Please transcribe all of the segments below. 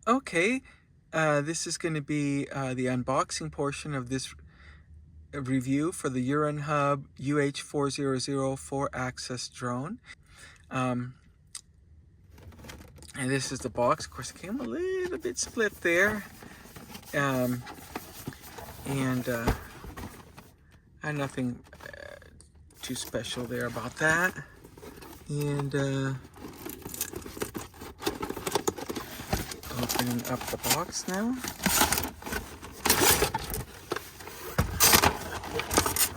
Okay, this is going to be the unboxing portion of this review for the Uranhub UH400 4-axis drone. And this is the box. Of course, it came a little bit split there. Nothing too special there about that. And opening up the box now.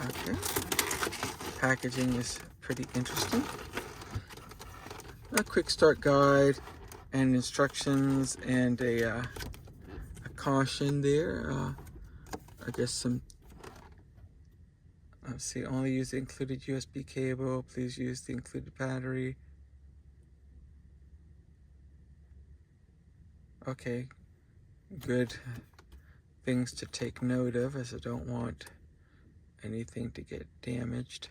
Okay. Packaging is pretty interesting. A quick start guide and instructions and a caution there. I guess some, let's see, only use the included USB cable. Please use the included battery. Okay, good things to take note of, as I don't want anything to get damaged.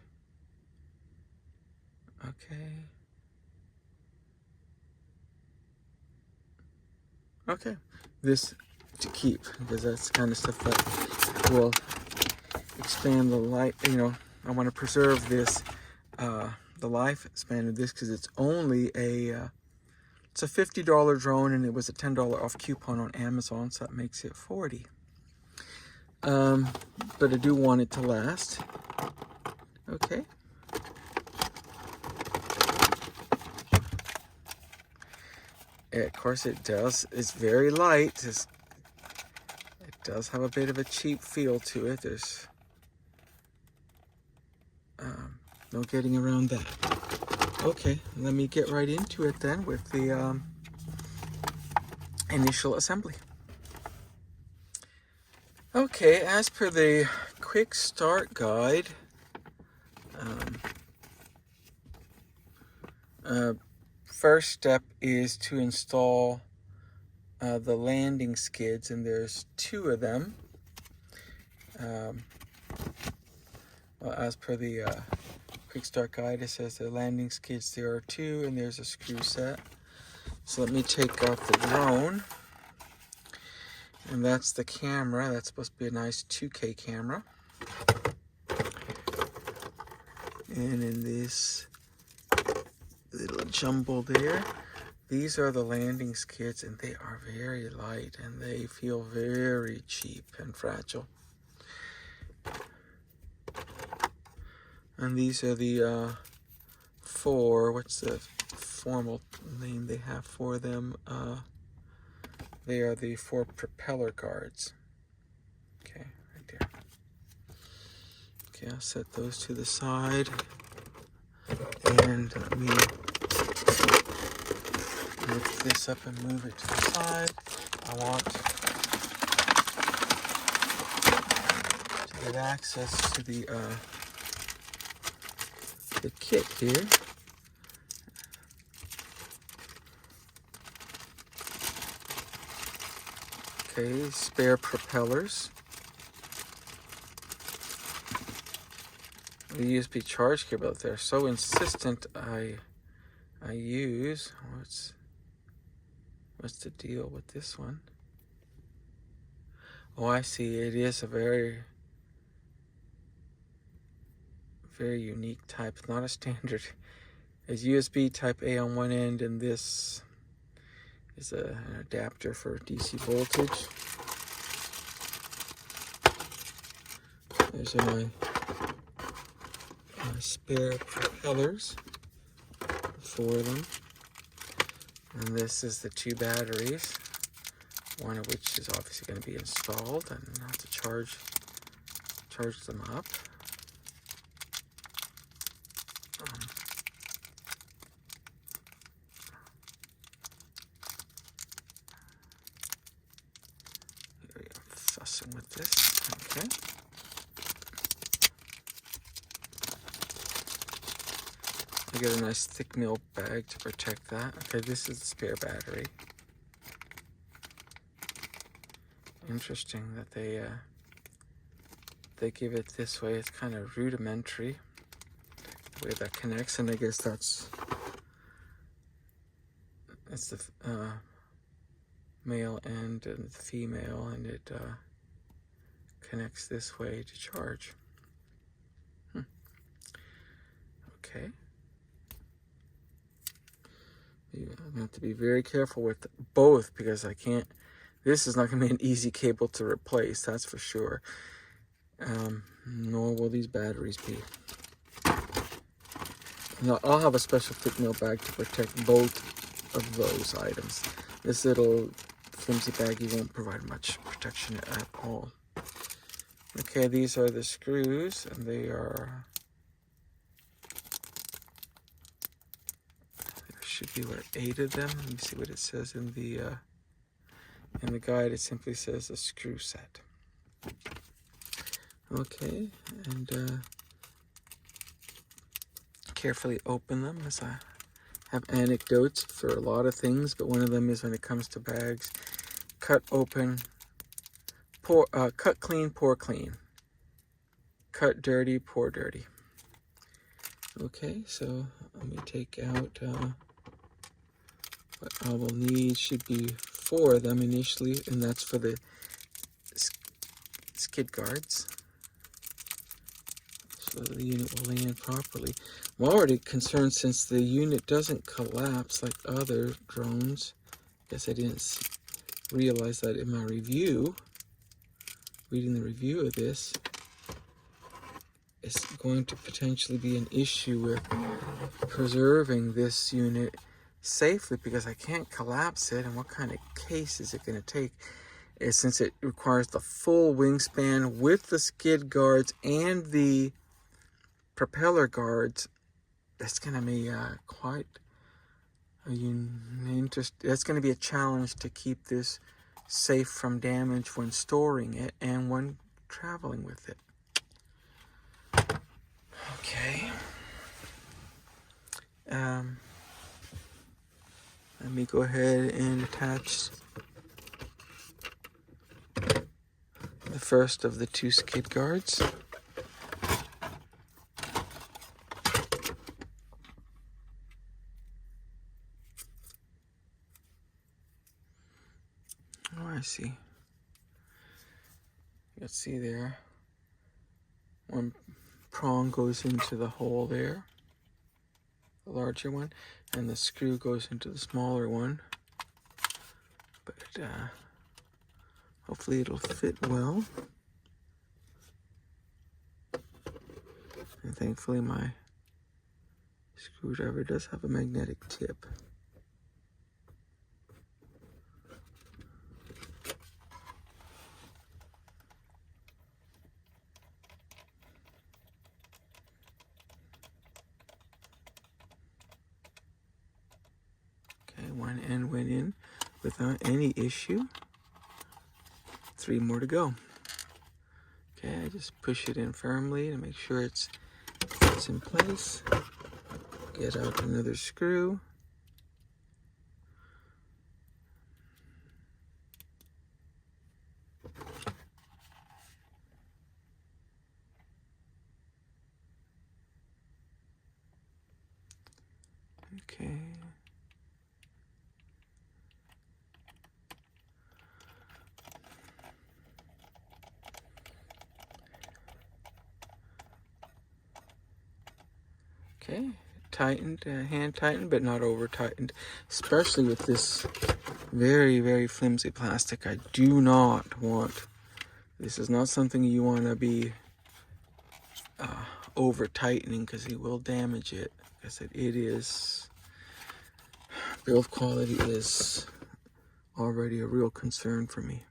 Okay, this to keep, because that's the kind of stuff that will expand the life. You know, I want to preserve this, the lifespan of this, because it's only it's a $50 drone, and it was a $10 off coupon on Amazon, so that makes it $40. But I do want it to last. Okay. Of course it does. It's very light. It does have a bit of a cheap feel to it. There's no getting around that. Okay, let me get right into it then with the initial assembly. Okay, as per the quick start guide, first step is to install the landing skids, and there's 2 of them. Well, as per the quick start guide, it says the landing skids, there are 2, and there's a screw set. So let me take out the drone, and that's the camera. That's supposed to be a nice 2K camera. And in this little jumble there, these are the landing skids, and they are very light, and they feel very cheap and fragile. And these are the 4, what's the formal name they have for them? They are the 4 propeller guards. Okay, right there. Okay, I'll set those to the side. And let me lift this up and move it to the side. I want to get access to the kit here. Okay, spare propellers. The USB charge cable, they're so insistent I use. What's the deal with this one? Oh, I see. It is a very unique type. It's not a standard. It's USB type A on one end, and this is an adapter for DC voltage. There's my spare propellers, 4 of them. And this is the 2 batteries, one of which is obviously going to be installed, and I have to charge them up. Here we are, fussing with this. Okay. I get a nice thick metal bag to protect that. Okay, this is the spare battery. Interesting that they give it this way. It's kind of rudimentary the way that connects, and I guess that's the male and the female, and it connects this way to charge. Okay. You have to be very careful with both, because I can't, this is not going to be an easy cable to replace, that's for sure. Nor will these batteries be. Now, I'll have a special thick nail bag to protect both of those items. This little flimsy baggie won't provide much protection at all. Okay, these are the screws, and they are, there should be what, 8 of them. Let me see what it says in the guide. It simply says a screw set. Okay, and carefully open them, as I have anecdotes for a lot of things, but one of them is when it comes to bags: cut open, pour, cut clean, pour clean. Cut dirty, pour dirty. Okay, so let me take out what I will need. Should be 4 of them initially, and that's for the skid guards, so the unit will land properly. I'm already concerned, since the unit doesn't collapse like other drones. Guess I didn't realize that in my review. Reading the review of this, it's going to potentially be an issue with preserving this unit safely, because I can't collapse it. And what kind of case is it going to take? Since it requires the full wingspan with the skid guards and the propeller guards, that's going to be quite that's going to be a challenge to keep this safe from damage when storing it and when traveling with it. Okay. Let me go ahead and attach the first of the 2 skid guards. Oh, I see. Let's see there. One prong goes into the hole there, the larger one, and the screw goes into the smaller one. But hopefully it'll fit well. And thankfully my screwdriver does have a magnetic tip. Okay, one end went in without any issue. 3 more to go. Okay, I just push it in firmly to make sure it's in place. Get out another screw. Okay. Okay, tightened, hand tightened, but not over tightened, especially with this very, very flimsy plastic. I do not want, this is not something you want to be over tightening, because it will damage it. Like I said, it is, build quality is already a real concern for me.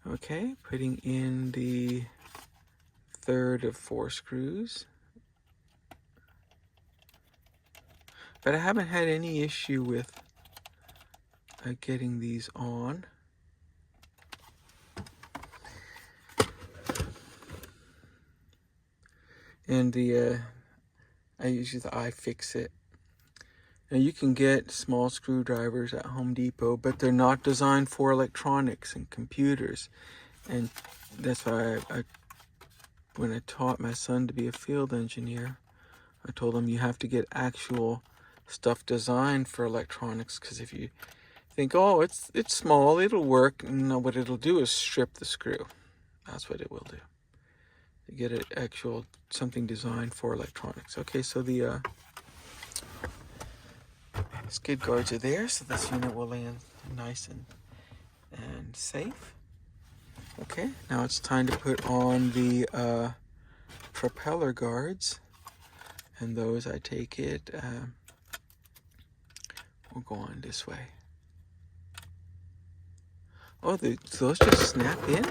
Okay, putting in the 3rd of 4 screws. But I haven't had any issue with getting these on. And I use the iFixit. Now you can get small screwdrivers at Home Depot, but they're not designed for electronics and computers. And that's why when I taught my son to be a field engineer, I told him you have to get actual stuff designed for electronics, because if think, oh, it's small, it'll work. No, what it'll do is strip the screw. That's what it will do. You get an actual something designed for electronics. Okay, so the skid guards are there, so this unit will land nice and safe. Okay, now it's time to put on the propeller guards, and those, I take it, will go on this way. Oh, those just snap in?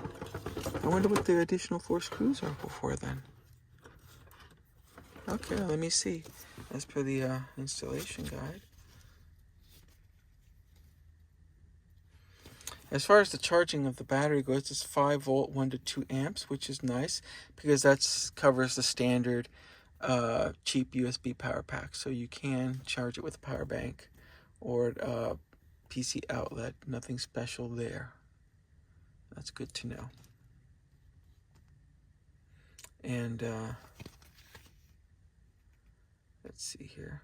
I wonder what the additional 4 screws are for then. Okay, let me see. As per the installation guide. As far as the charging of the battery goes, it's 5 volt, 1 to 2 amps, which is nice because that covers the standard cheap USB power pack. So you can charge it with a power bank or a PC outlet. Nothing special there. That's good to know. And let's see here.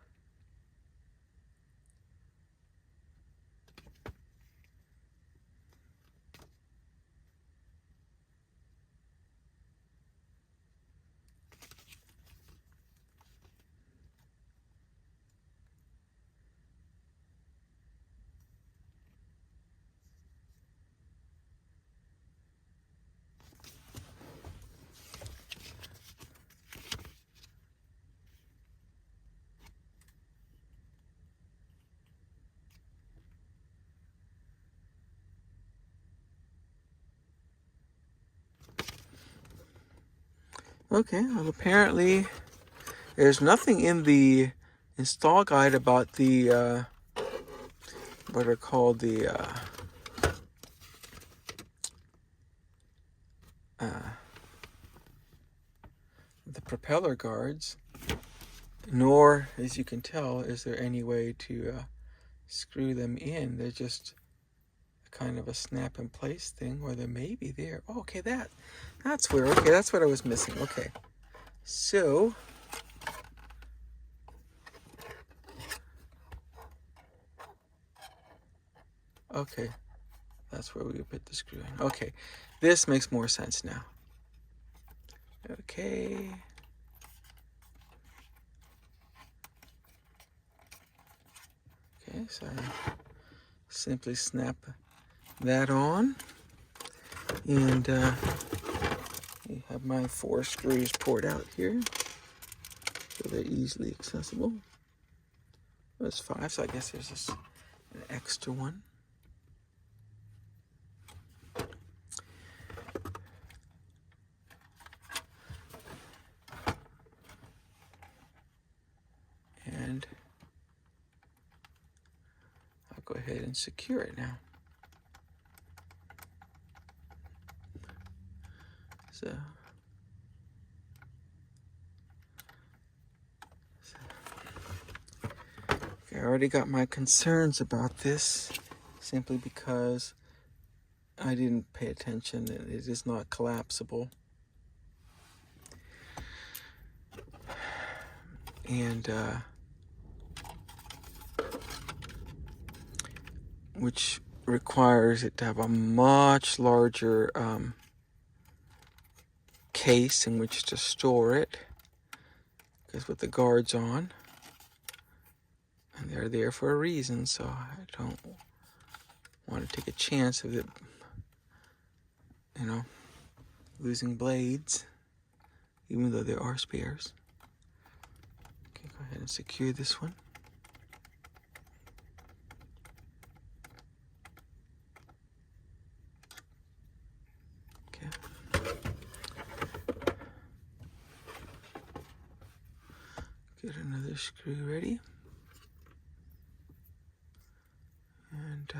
Okay, well, apparently there's nothing in the install guide about the what are called the propeller guards, nor, as you can tell, is there any way to screw them in. They're just kind of a snap in place thing, or they may be there. Oh, okay, that's where. Okay, that's what I was missing. Okay, so okay, that's where we would put the screw in. Okay, this makes more sense now. Okay. Okay, so I simply snap that on, and I have my 4 screws poured out here, so they're easily accessible. There's 5, so I guess there's just an extra one. And I'll go ahead and secure it now. So I already got my concerns about this, simply because I didn't pay attention. It is not collapsible. And which requires it to have a much larger case in which to store it, because with the guards on, and they're there for a reason, so I don't want to take a chance of it, losing blades, even though there are spares. Okay, go ahead and secure this one. Okay. Get another screw ready. And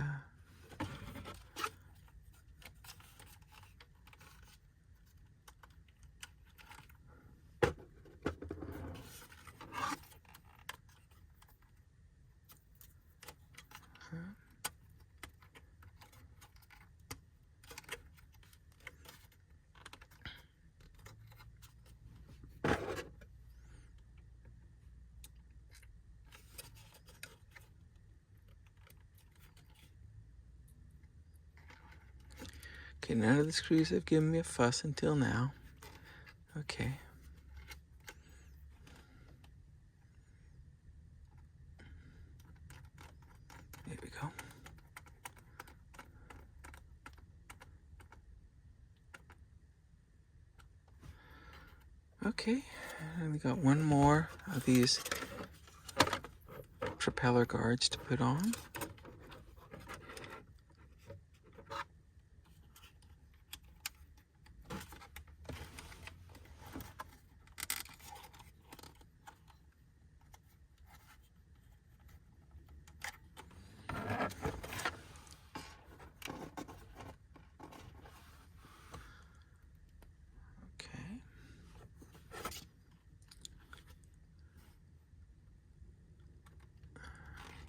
Okay, none of the screws have given me a fuss until now. Okay. There we go. Okay, and we got one more of these propeller guards to put on.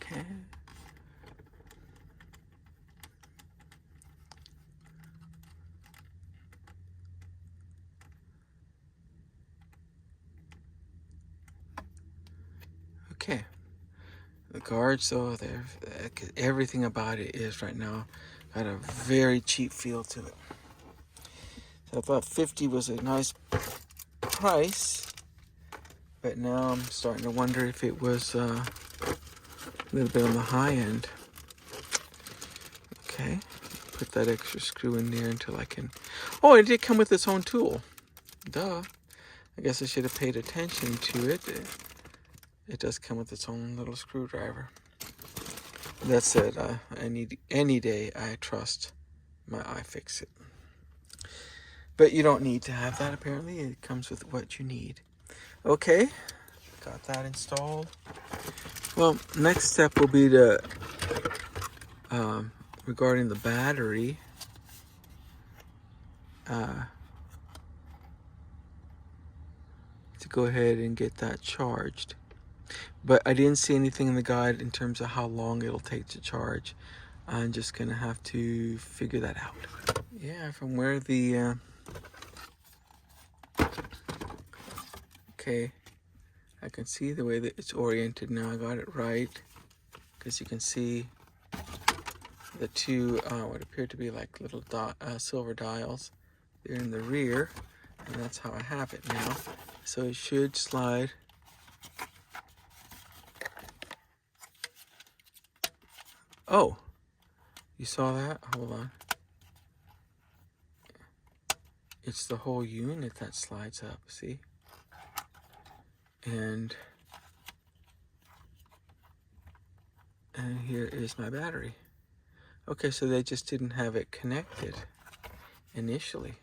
Okay. Okay. The guards, though, everything about it is right now got a very cheap feel to it. So I thought 50 was a nice price, but now I'm starting to wonder if it was a little bit on the high end. Okay, put that extra screw in there until I can. Oh, it did come with its own tool. Duh. I guess I should have paid attention to it. It does come with its own little screwdriver. That said, any day I trust my iFixit. But you don't need to have that, apparently. It comes with what you need. Okay, got that installed. Well, next step will be to, regarding the battery, to go ahead and get that charged. But I didn't see anything in the guide in terms of how long it'll take to charge. I'm just gonna have to figure that out. Yeah, from where the okay, I can see the way that it's oriented now. I got it right, because you can see the two what appear to be like little silver dials. They're in the rear, and that's how I have it now. So it should slide. Oh, you saw that? Hold on. It's the whole unit that slides up, see? And here is my battery. Okay, so they just didn't have it connected initially.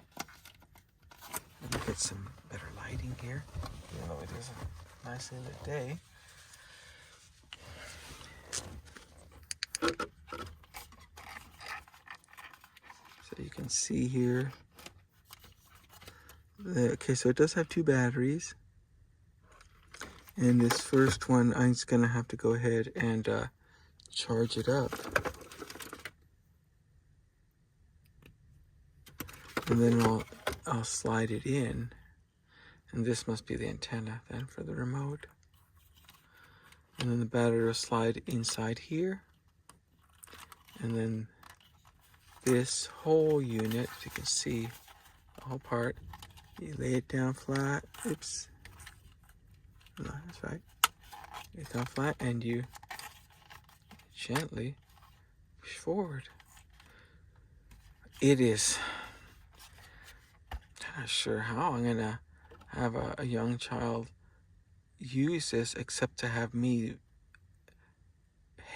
Let me get some better lighting here, even though it is a nicely lit day. So you can see here. Okay, so it does have two batteries. And this first one, I'm just gonna have to go ahead and charge it up. And then I'll slide it in. And this must be the antenna then for the remote. And then the battery will slide inside here. And then this whole unit, as you can see, the whole part, you lay it down flat. Oops. No, that's right. Lay it down flat and you gently push forward. It is, I'm not sure how I'm gonna have a young child use this except to have me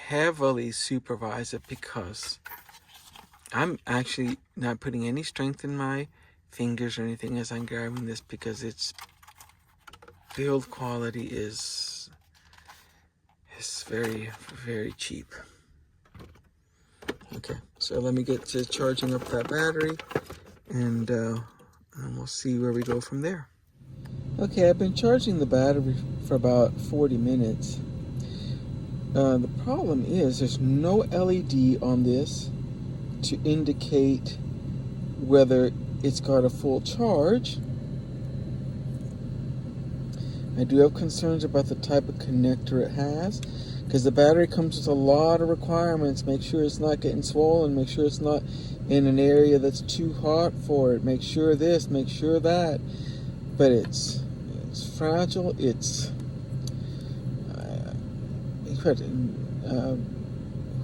heavily supervise it, because I'm actually not putting any strength in my fingers or anything as I'm grabbing this, because its build quality is very, very cheap. Okay, so let me get to charging up that battery, and we'll see where we go from there. Okay, I've been charging the battery for about 40 minutes. The problem is there's no LED on this to indicate whether it's got a full charge. I do have concerns about the type of connector it has, because the battery comes with a lot of requirements. Make sure it's not getting swollen, make sure it's not in an area that's too hot for it. Make sure this, make sure that. But it's fragile. It's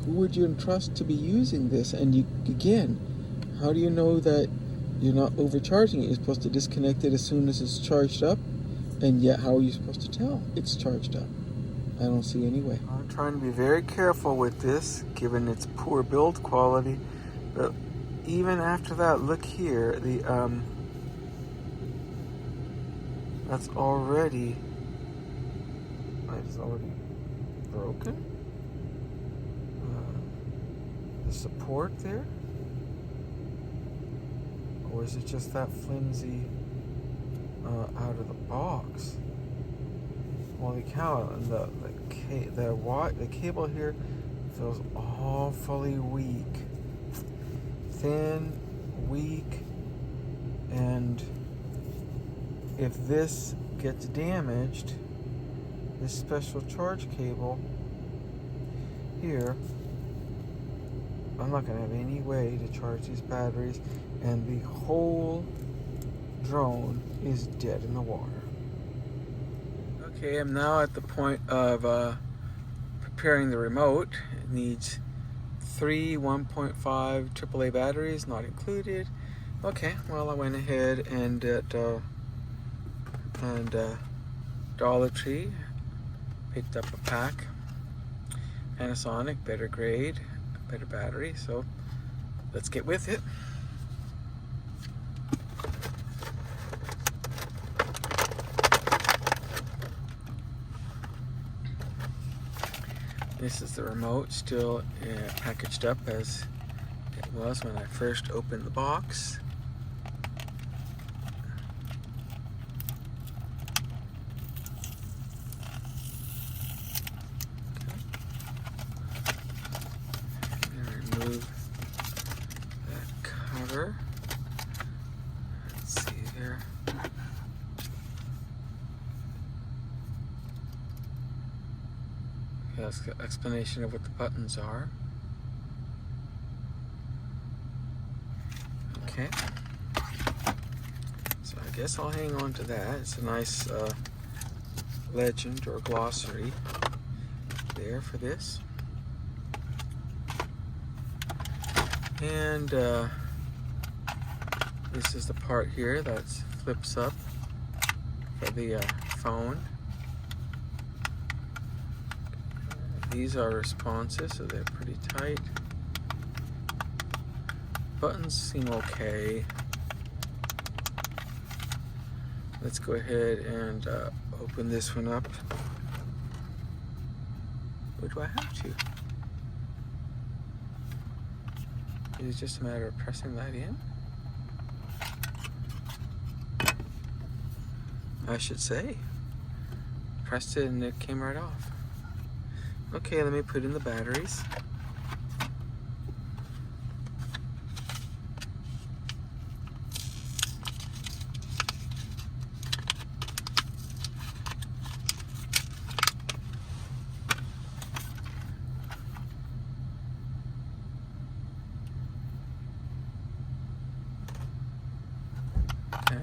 who would you entrust to be using this? And you, again, how do you know that you're not overcharging it? You're supposed to disconnect it as soon as it's charged up, and yet how are you supposed to tell it's charged up? I don't see any way. I'm trying to be very careful with this, given its poor build quality. But even after that, look here, the that's already, it's already broken. The support there, or is it just that flimsy out of the box? Holy cow! The cable here feels awfully weak, thin, weak, and if this gets damaged, this special charge cable here, I'm not going to have any way to charge these batteries, and the whole drone is dead in the water. Okay, I'm now at the point of preparing the remote. It needs 3 1.5 AAA batteries, not included. Okay, well, I went ahead and at Dollar Tree picked up a pack. Panasonic, better grade, better battery, so let's get with it. This is the remote, still packaged up as it was when I first opened the box. Remove that cover. Let's see here. That's the explanation of what the buttons are. Okay. So I guess I'll hang on to that. It's a nice legend or glossary there for this. And this is the part here that flips up for the phone. These are responsive, so they're pretty tight. Buttons seem okay. Let's go ahead and open this one up. Or do I have to? Is it just a matter of pressing that in? I should say. Pressed it and it came right off. Okay, let me put in the batteries. Okay.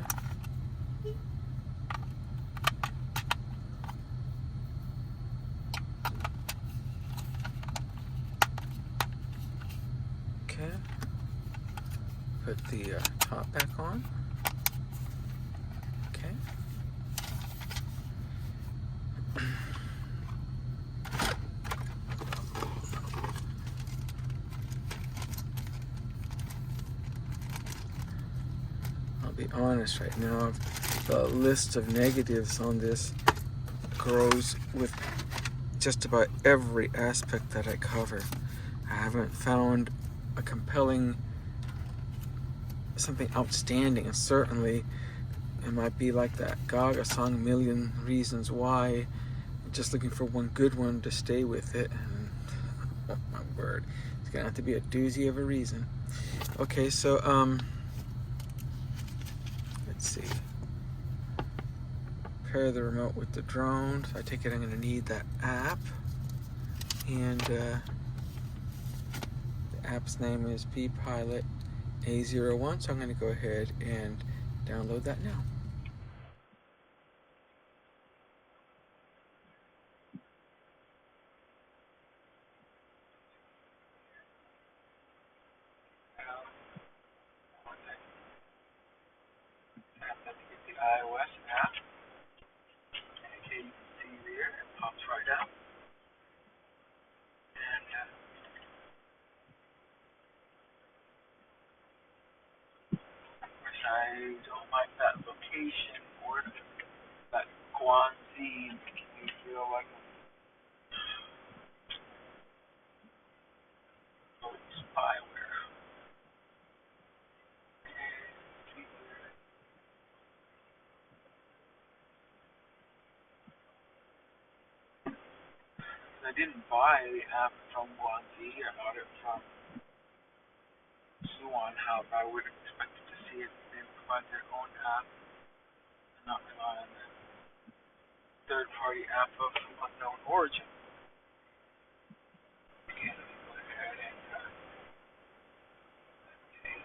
Okay. Put the top back on. Okay. I'll be honest right now, the list of negatives on this grows with just about every aspect that I cover. I haven't found a compelling, something outstanding, and certainly it might be like that Gaga song, Million Reasons Why, just looking for one good one to stay with it, and oh my word, it's gonna have to be a doozy of a reason. Okay, so let's see, pair the remote with the drone. So I take it I'm gonna need that app, and the app's name is P-Pilot A01, so I'm going to go ahead and download that now. The iOS app. Okay, you can see there, it pops right up. And I don't like that location or that Guanzi making me feel like I'm spyware. I didn't buy the app from Guanzi. I bought it from Uranhub. I would have expected to see it. They provide their own app and not rely on the third-party app of unknown origin. Okay, let me go ahead and okay.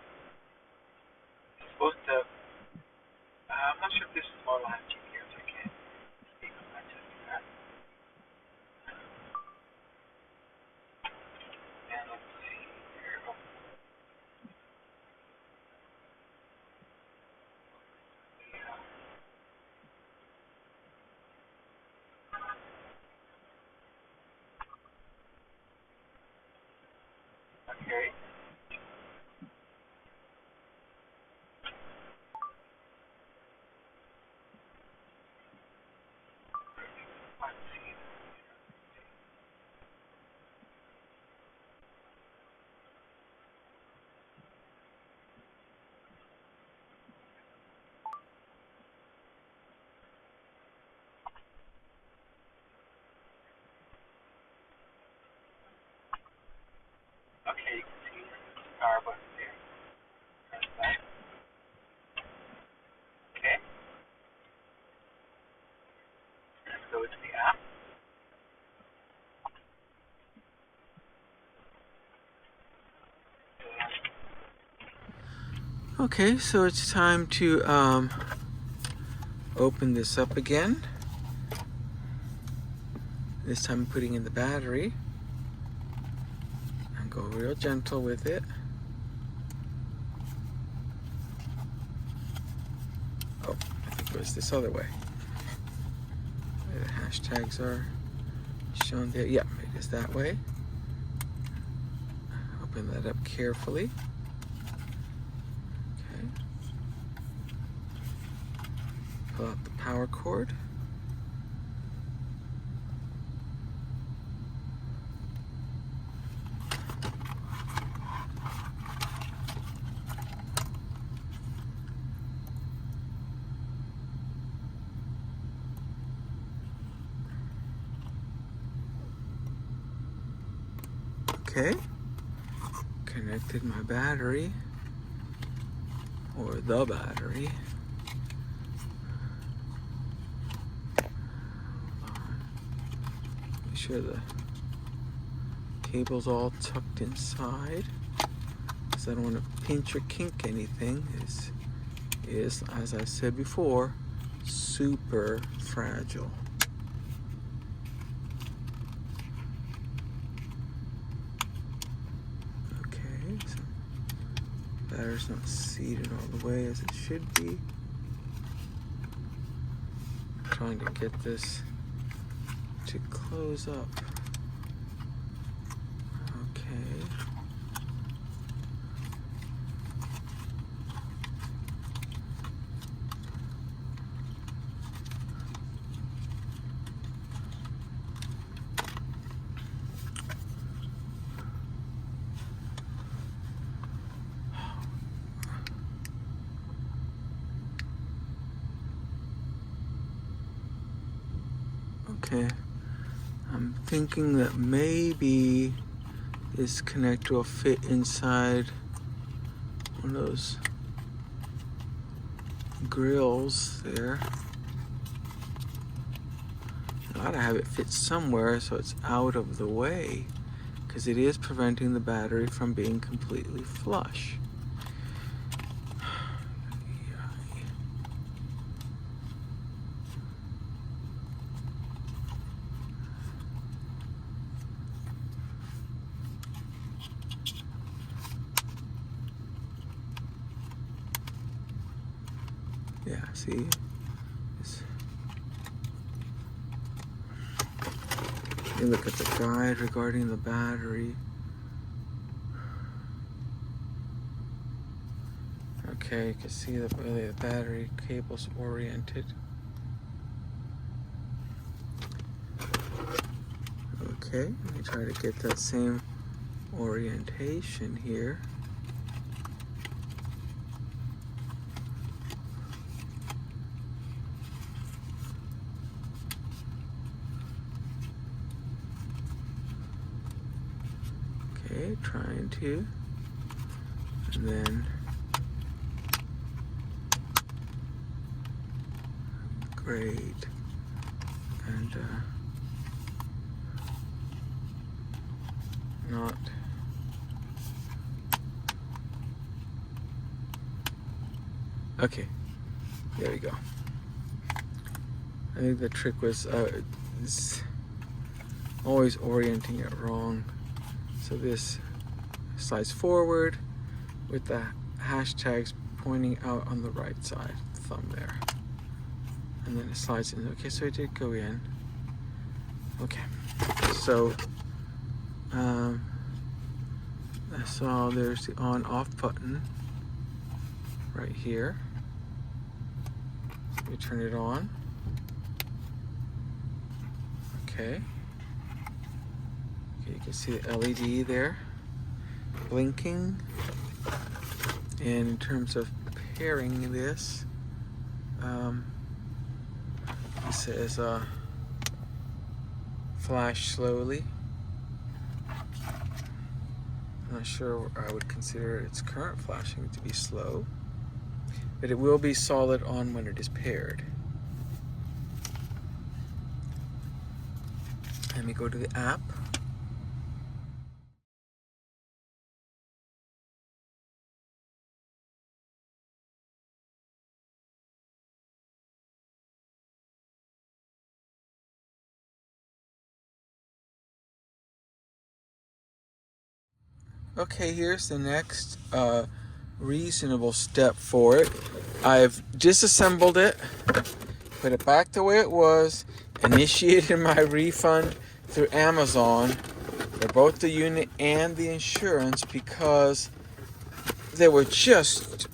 It's supposed to. I'm not sure if this model has GPS. I can't speak on that just yet. And let's see here. Okay. Let's see. Okay, you can see the power button there. Press that. Okay. Let's go to the app. Okay, so it's time to open this up again. This time I'm putting in the battery. And go real gentle with it. Oh, I think it was this other way. Where the hashtags are shown there. Yeah, it is that way. Open that up carefully. Okay. Pull out the power cord. Okay, connected my battery, or the battery. Make sure the cable's all tucked inside, because I don't want to pinch or kink anything. This is, as I said before, super fragile. Battery's not seated all the way as it should be. I'm trying to get this to close up. Okay. Okay, I'm thinking that maybe this connector will fit inside one of those grills there. I ought to have it fit somewhere so it's out of the way, because it is preventing the battery from being completely flush. See, you look at the guide regarding the battery. Okay, you can see the way the battery cable's oriented. Okay, let me try to get that same orientation here. Okay, trying to, and then great, and not. Okay, there we go. I think the trick was always orienting it wrong. So this slides forward with the hashtags pointing out on the right side, thumb there. And then it slides in. Okay, so it did go in. Okay, so I saw there's the on-off button right here. We turn it on. Okay. Okay, you can see the LED there blinking. And in terms of pairing this, it says flash slowly. I'm not sure I would consider its current flashing to be slow, but it will be solid on when it is paired. Let me go to the app. Okay, here's the next reasonable step for it. I've disassembled it, put it back the way it was, initiated my refund through Amazon for both the unit and the insurance because there were just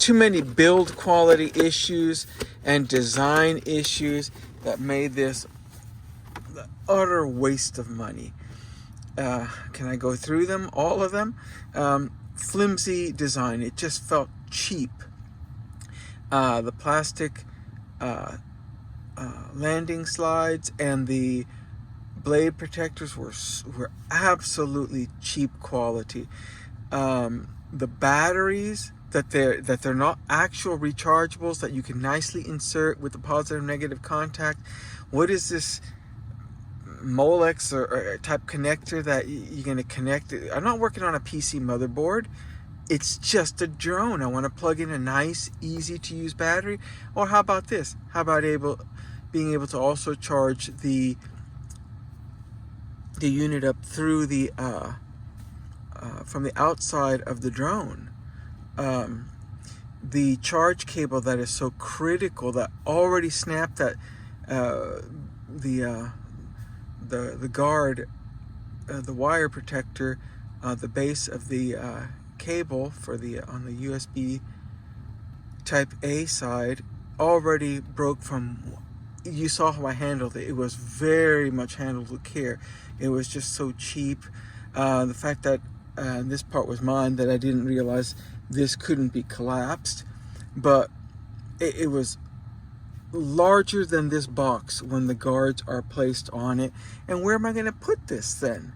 too many build quality issues and design issues that made this the utter waste of money. Can I go through them, all of them? Flimsy Design, it just felt cheap. The plastic landing slides and the blade protectors were absolutely cheap quality. The batteries that they're not actual rechargeables that you can nicely insert with the positive negative contact. What is this Molex or type connector that you're going to connect? I'm not working on a PC motherboard. It's just a drone. I want to plug in a nice, easy to use battery. Or how about this? How about being able to also charge the unit up through the from the outside of the drone? The charge cable that is so critical that already snapped that the guard, the wire protector, the base of the cable for the on the USB type A side already broke from. You saw how I handled it. It was very much handled with care. It was just so cheap. The fact that this part was mine, that I didn't realize this couldn't be collapsed, but it was larger than this box when the guards are placed on it. And where am I going to put this then?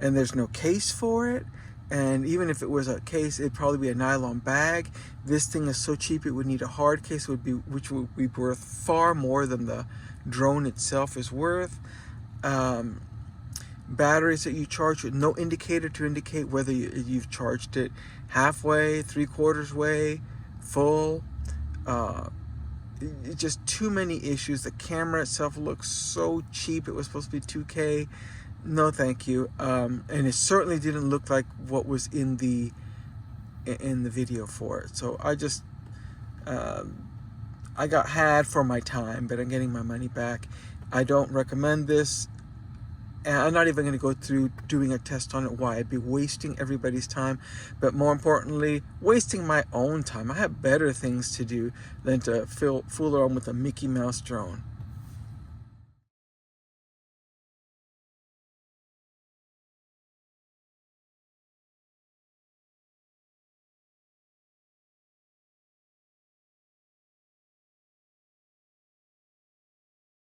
And there's no case for it. And even if it was a case, it'd probably be a nylon bag. This thing is so cheap it would need a hard case, which would be worth far more than the drone itself is worth. Batteries that you charge with no indicator to indicate whether you've charged it halfway, 3/4 way, full. Just too many issues. The camera itself looks so cheap. It was supposed to be 2K. No, thank you. And it certainly didn't look like what was in the video for it. So I just I got had for my time, but I'm getting my money back. I don't recommend this. And I'm not even going to go through doing a test on it. Why? I'd be wasting everybody's time, but more importantly, wasting my own time. I have better things to do than to fool around with a Mickey Mouse drone.